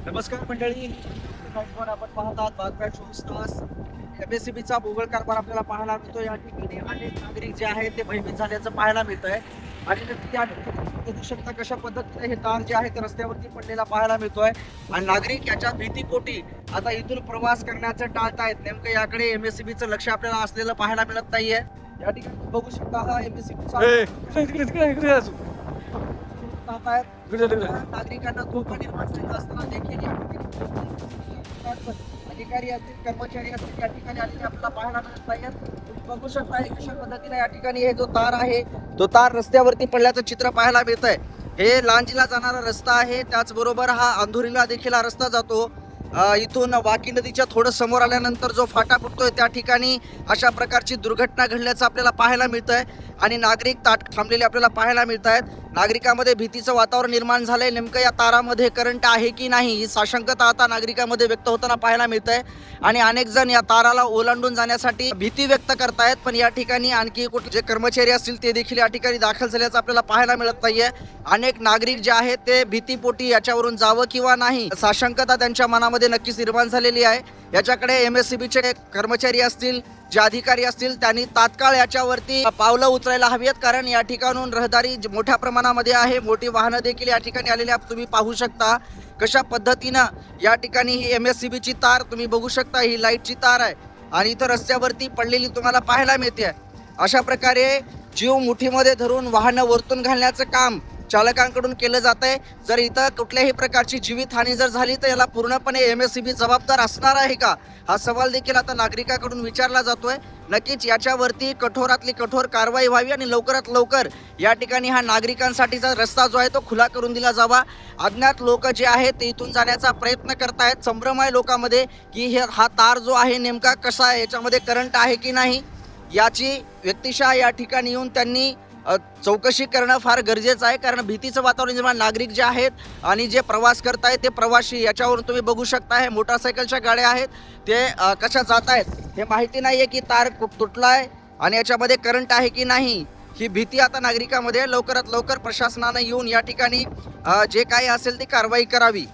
नमस्कार मंडळी, आपण पाहत आहात बातम्या 24 तास. MSCBचा भोगळ कारभार आपल्याला पाहायला मिळतो. या ठिकाणी अनेक नागरिक जे आहेत ते भयभीत झाल्याचं पाहायला मिळतंय आणि नक्की या ठिकाणी बघू शकता कशा पद्धतीने हे तार जे आहे ते रस्त्यावरती पडलेला पाहायला मिळतोय आणि नागरिक याच्या भीतीपोटी आता इथून प्रवास करण्याचं टाळतायत. नेमकं याकडे MSCBचं लक्ष आपल्याला असलेलं पाहायला मिळत नाहीये. या ठिकाणी बघू शकता हा MSCBचा नागरिकांना धोका निर्माण झाला असताना देखील या ठिकाणी अधिकारी असतील, कर्मचारी असतील, या ठिकाणी आलेले आपल्याला पाहायला मिळत नाहीत. तुम्ही बघू शकता कशा पद्धतीने या ठिकाणी हे जो तार आहे तो तार रस्त्यावरती पडल्याचं चित्र पाहायला मिळत आहे. हे लांजीला जाणारा रस्ता आहे, त्याचबरोबर हा अंधुरीला देखील हा रस्ता जातो. इथून वाकी नदीच्या थोडं समोर आल्यानंतर जो फाटा फुटतोय त्या ठिकाणी अशा प्रकारची दुर्घटना घडल्याचं आपल्याला पाहायला मिळतंय आणि नागरिक ताट थांबलेले आपल्याला पाहायला मिळत आहेत. नागरिकांमध्ये भीतीचं वातावरण निर्माण झालंय. नेमकं या तारामध्ये करंट आहे की नाही ही साशंकता आता नागरिकांमध्ये व्यक्त होताना पाहायला मिळतंय आणि अनेक जण या ताराला ओलांडून जाण्यासाठी भीती व्यक्त करतायत. पण या ठिकाणी आणखी कुठले जे कर्मचारी असतील ते देखील या ठिकाणी दाखल झाल्याचं आपल्याला पाहायला मिळत नाहीये. अनेक नागरिक जे आहेत ते भीतीपोटी याच्यावरून जावं किंवा नाही साशंकता त्यांच्या मनामध्ये नक्कीच निर्माण झालेली आहे. याच्याकडे MSCBचे कर्मचारी असतील, जे अधिकारी असतील त्यांनी तात्काळ याच्यावरती पावलं उचलायला हवीत, कारण या ठिकाणून रहदारी मोठ्या प्रमाणामध्ये आहे. मोठी वाहनं देखील या ठिकाणी आलेली तुम्ही पाहू शकता कशा पद्धतीनं या ठिकाणी ही MSCBची तार तुम्ही बघू शकता. ही लाईटची तार आहे आणि इथं रस्त्यावरती पडलेली तुम्हाला पाहायला मिळते. अशा प्रकारे जीव मुठीमध्ये धरून वाहनं वरतून घालण्याचं काम चालकांकडून केलं जात आहे. जर इथं कुठल्याही प्रकारची जीवितहानी जर झाली तर याला पूर्णपणे MSCB जबाबदार असणार आहे का, हा सवाल देखील आता नागरिकांकडून विचारला जातोय. नक्कीच याच्यावरती कठोरातली कठोर कारवाई व्हावी आणि लवकरात लवकर या ठिकाणी हा नागरिकांसाठीचा रस्ता जो आहे तो खुला करून दिला जावा. अज्ञात लोक जे आहेत ते इथून जाण्याचा प्रयत्न करतायत. संभ्रम आहे लोकांमध्ये की हा तार जो आहे नेमका कसा आहे, याच्यामध्ये करंट आहे की नाही याची व्यक्तिशः या ठिकाणी येऊन त्यांनी चौकशी करणं फार गरजेचं आहे. कारण भीतीचं वातावरण निर्माण नागरिक जे आहेत आणि जे प्रवास करतायत ते प्रवासी याच्यावरून तुम्ही बघू शकता. हे मोटरसायकलच्या गाड्या आहेत ते कशा जात आहेत हे माहिती नाही आहे की तार तुटला आहे आणि याच्यामध्ये करंट आहे की नाही. ही भीती आता नागरिकांमध्ये लवकरात लवकर प्रशासनानं येऊन या ठिकाणी जे काही असेल ती कारवाई करावी.